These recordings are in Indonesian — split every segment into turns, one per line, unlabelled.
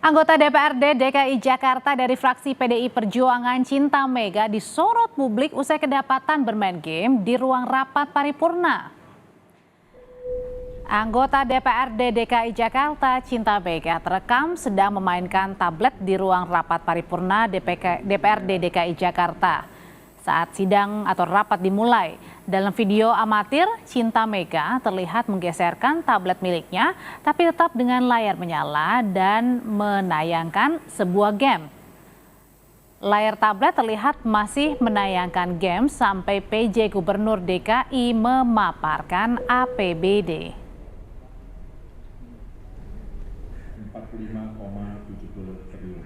Anggota DPRD DKI Jakarta dari fraksi PDI Perjuangan Cinta Mega disorot publik usai kedapatan bermain game di ruang rapat paripurna. Anggota DPRD DKI Jakarta Cinta Mega terekam sedang memainkan tablet di ruang rapat paripurna DPRD DKI Jakarta. Saat sidang atau rapat dimulai, dalam video amatir, Cinta Mega terlihat menggeserkan tablet miliknya, tapi tetap dengan layar menyala dan menayangkan sebuah game. Layar tablet terlihat masih menayangkan game sampai PJ Gubernur DKI memaparkan APBD.
45,70 triliun.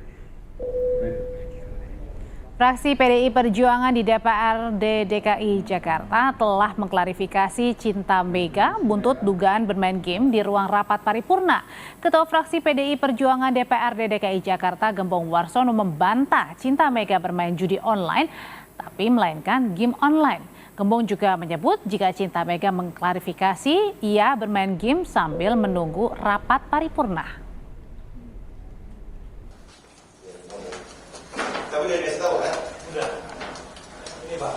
Fraksi PDI Perjuangan di DPRD DKI Jakarta telah mengklarifikasi Cinta Mega buntut dugaan bermain game di ruang rapat paripurna. Ketua Fraksi PDI Perjuangan DPRD DKI Jakarta Gembong Warsono membantah Cinta Mega bermain judi online, tapi melainkan game online. Gembong juga menyebut jika Cinta Mega mengklarifikasi, ia bermain game sambil menunggu rapat paripurna.
Tapi udah dikasih tahu kan? Udah. Ini Pak.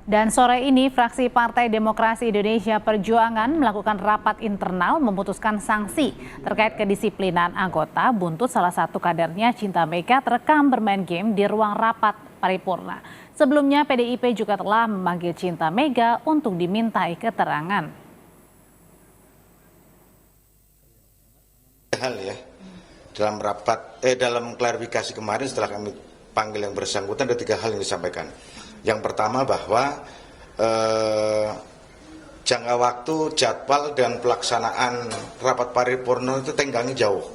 Dan sore ini fraksi Partai Demokrasi Indonesia Perjuangan melakukan rapat internal memutuskan sanksi terkait kedisiplinan anggota buntut salah satu kadernya Cinta Mega terekam bermain game di ruang rapat paripurna. Sebelumnya PDIP juga telah memanggil Cinta Mega untuk dimintai keterangan.
Hal ya. Dalam klarifikasi kemarin setelah kami panggil yang bersangkutan ada 3 hal yang disampaikan. Yang pertama bahwa jangka waktu, jadwal dan pelaksanaan rapat paripurna itu tenggangnya jauh.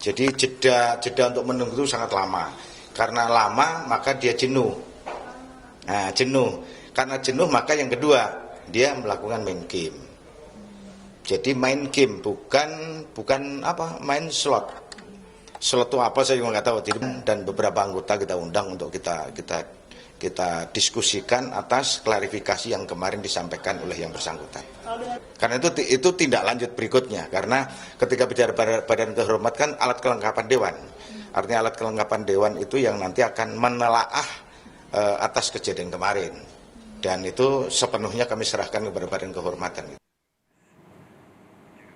Jadi jeda untuk menunggu itu sangat lama. Karena lama maka dia jenuh. Nah, jenuh. Karena jenuh maka yang kedua dia melakukan main game. Jadi main game bukan main slot. Slot itu apa saya juga nggak tahu. Dan beberapa anggota kita undang untuk kita diskusikan atas klarifikasi yang kemarin disampaikan oleh yang bersangkutan. Karena itu tindak lanjut berikutnya. Karena ketika bicara badan kehormatan kan alat kelengkapan dewan. Artinya alat kelengkapan dewan itu yang nanti akan menelaah atas kejadian kemarin. Dan itu sepenuhnya kami serahkan kepada badan kehormatan.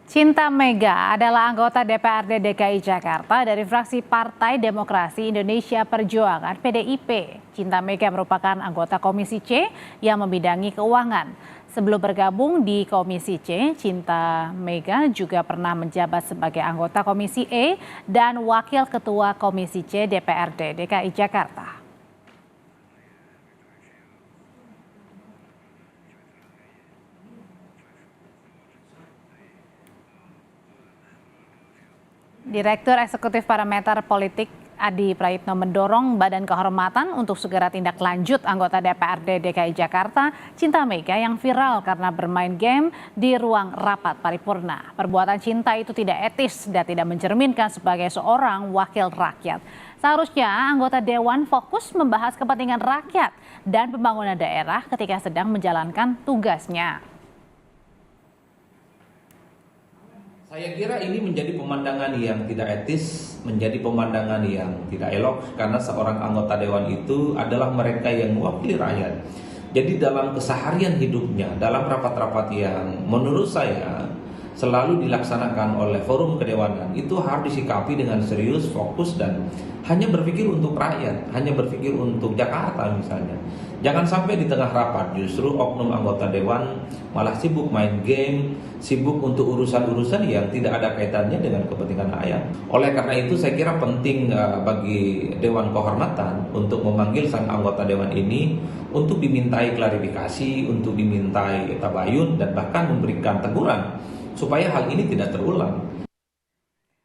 Cinta Mega adalah anggota DPRD DKI Jakarta dari fraksi Partai Demokrasi Indonesia Perjuangan (PDIP). Cinta Mega merupakan anggota Komisi C yang membidangi keuangan. Sebelum bergabung di Komisi C, Cinta Mega juga pernah menjabat sebagai anggota Komisi E dan Wakil Ketua Komisi C DPRD DKI Jakarta. Direktur Eksekutif Parameter Politik Adi Praitno mendorong Badan Kehormatan untuk segera tindak lanjut anggota DPRD DKI Jakarta Cinta Mega yang viral karena bermain game di ruang rapat paripurna. Perbuatan Cinta itu tidak etis dan tidak mencerminkan sebagai seorang wakil rakyat. Seharusnya anggota Dewan fokus membahas kepentingan rakyat dan pembangunan daerah ketika sedang menjalankan tugasnya.
Saya kira ini menjadi pemandangan yang tidak etis, menjadi pemandangan yang tidak elok karena seorang anggota dewan itu adalah mereka yang mewakili rakyat. Jadi dalam keseharian hidupnya, dalam rapat-rapat yang menurut saya selalu dilaksanakan oleh forum kedewanan itu harus disikapi dengan serius, fokus dan hanya berpikir untuk rakyat, hanya berpikir untuk Jakarta misalnya. Jangan sampai di tengah rapat justru oknum anggota dewan malah sibuk main game, sibuk untuk urusan-urusan yang tidak ada kaitannya dengan kepentingan rakyat. Oleh karena itu saya kira penting bagi Dewan Kehormatan untuk memanggil sang anggota dewan ini untuk dimintai klarifikasi, untuk dimintai tabayun dan bahkan memberikan teguran supaya hal ini tidak terulang.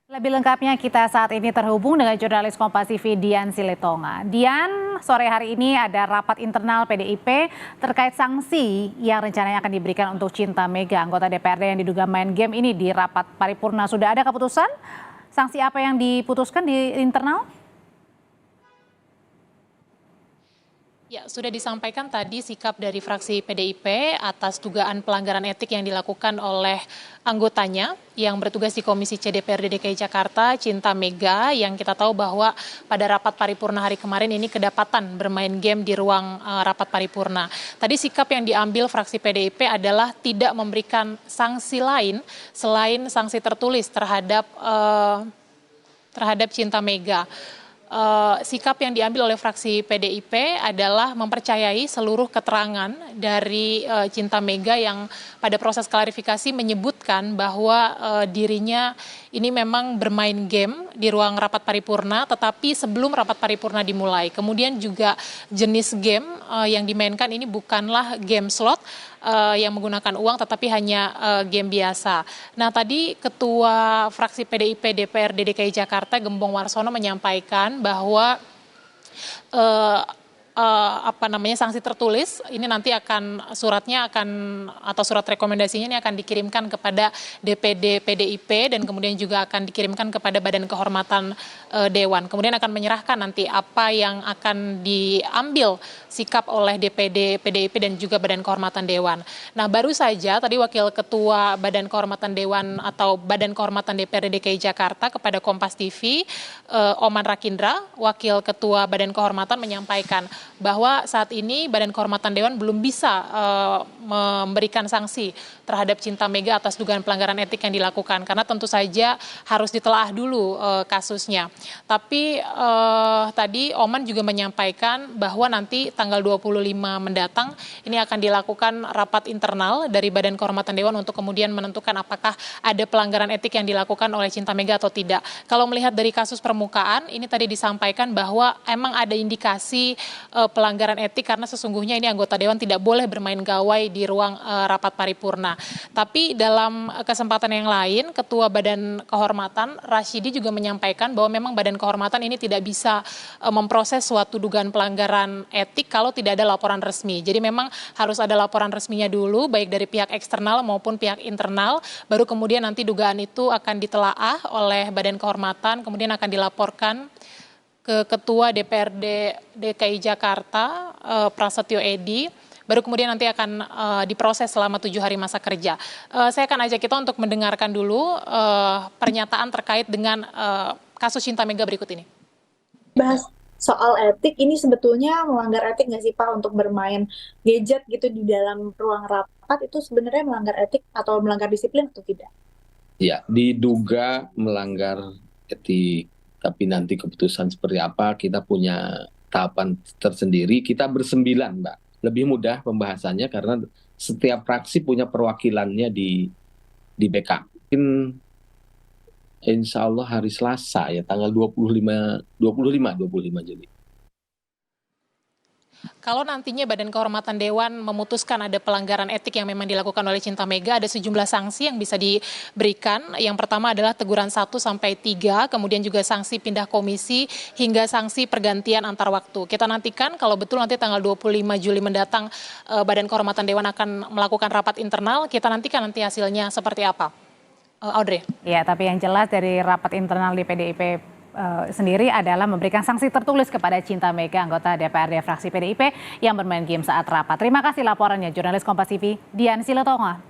Lebih lengkapnya kita saat ini terhubung dengan jurnalis Kompas TV Dian Silitonga. Dian, sore hari ini ada rapat internal PDIP terkait sanksi yang rencananya akan diberikan untuk Cinta Mega, anggota DPRD yang diduga main game ini di rapat paripurna. Sudah ada keputusan? Sanksi apa yang diputuskan di internal?
Ya, sudah disampaikan tadi sikap dari fraksi PDIP atas dugaan pelanggaran etik yang dilakukan oleh anggotanya yang bertugas di Komisi C DPRD DKI Jakarta, Cinta Mega, yang kita tahu bahwa pada rapat paripurna hari kemarin ini kedapatan bermain game di ruang rapat paripurna. Tadi sikap yang diambil fraksi PDIP adalah tidak memberikan sanksi lain selain sanksi tertulis terhadap Cinta Mega. Sikap yang diambil oleh fraksi PDIP adalah mempercayai seluruh keterangan dari Cinta Mega yang pada proses klarifikasi menyebutkan bahwa dirinya ini memang bermain game di ruang rapat paripurna, tetapi sebelum rapat paripurna dimulai. Kemudian juga jenis game yang dimainkan ini bukanlah game slot yang menggunakan uang, tetapi hanya game biasa. Nah, tadi Ketua Fraksi PDIP DPRD DKI Jakarta Gembong Warsono menyampaikan bahwa sanksi tertulis ini nanti suratnya atau surat rekomendasinya ini akan dikirimkan kepada DPD PDIP dan kemudian juga akan dikirimkan kepada Badan Kehormatan Dewan. Kemudian akan menyerahkan nanti apa yang akan diambil sikap oleh DPD PDIP dan juga Badan Kehormatan Dewan. Nah, baru saja tadi Wakil Ketua Badan Kehormatan Dewan atau Badan Kehormatan DPRD DKI Jakarta kepada Kompas TV, Oman Rakindra, Wakil Ketua Badan Kehormatan menyampaikan bahwa saat ini Badan Kehormatan Dewan belum bisa memberikan sanksi terhadap Cinta Mega atas dugaan pelanggaran etik yang dilakukan, karena tentu saja harus ditelaah dulu kasusnya. Tapi tadi Oman juga menyampaikan bahwa nanti tanggal 25 mendatang ini akan dilakukan rapat internal dari Badan Kehormatan Dewan untuk kemudian menentukan apakah ada pelanggaran etik yang dilakukan oleh Cinta Mega atau tidak. Kalau melihat dari kasus permukaan, ini tadi disampaikan bahwa emang ada indikasi pelanggaran etik karena sesungguhnya ini anggota Dewan tidak boleh bermain gawai di ruang rapat paripurna. Tapi dalam kesempatan yang lain, Ketua Badan Kehormatan Rashidi juga menyampaikan bahwa memang Badan Kehormatan ini tidak bisa memproses suatu dugaan pelanggaran etik kalau tidak ada laporan resmi. Jadi memang harus ada laporan resminya dulu, baik dari pihak eksternal maupun pihak internal, baru kemudian nanti dugaan itu akan ditelaah oleh Badan Kehormatan, kemudian akan dilaporkan ke Ketua DPRD DKI Jakarta, Prasetyo Edy, baru kemudian nanti akan diproses selama 7 hari masa kerja. Saya akan ajak kita untuk mendengarkan dulu pernyataan terkait dengan kasus Cinta Mega berikut ini.
Bahas soal etik, ini sebetulnya melanggar etik nggak sih Pak untuk bermain gadget gitu di dalam ruang rapat, itu sebenarnya melanggar etik atau melanggar disiplin atau tidak?
Ya, diduga melanggar etik. Tapi nanti keputusan seperti apa, kita punya tahapan tersendiri. Kita bersembilan, Mbak. Lebih mudah pembahasannya karena setiap fraksi punya perwakilannya di BK. Mungkin insya Allah hari Selasa ya, tanggal 25 Juli.
Kalau nantinya Badan Kehormatan Dewan memutuskan ada pelanggaran etik yang memang dilakukan oleh Cinta Mega, ada sejumlah sanksi yang bisa diberikan. Yang pertama adalah teguran 1-3, kemudian juga sanksi pindah komisi hingga sanksi pergantian antar waktu. Kita nantikan kalau betul nanti tanggal 25 Juli mendatang Badan Kehormatan Dewan akan melakukan rapat internal, kita nantikan nanti hasilnya seperti apa. Audrey.
Ya, tapi yang jelas dari rapat internal di PDIP sendiri adalah memberikan sanksi tertulis kepada Cinta Mega, anggota DPRD fraksi PDIP yang bermain game saat rapat. Terima kasih laporannya jurnalis Kompas TV Dian Silotonga.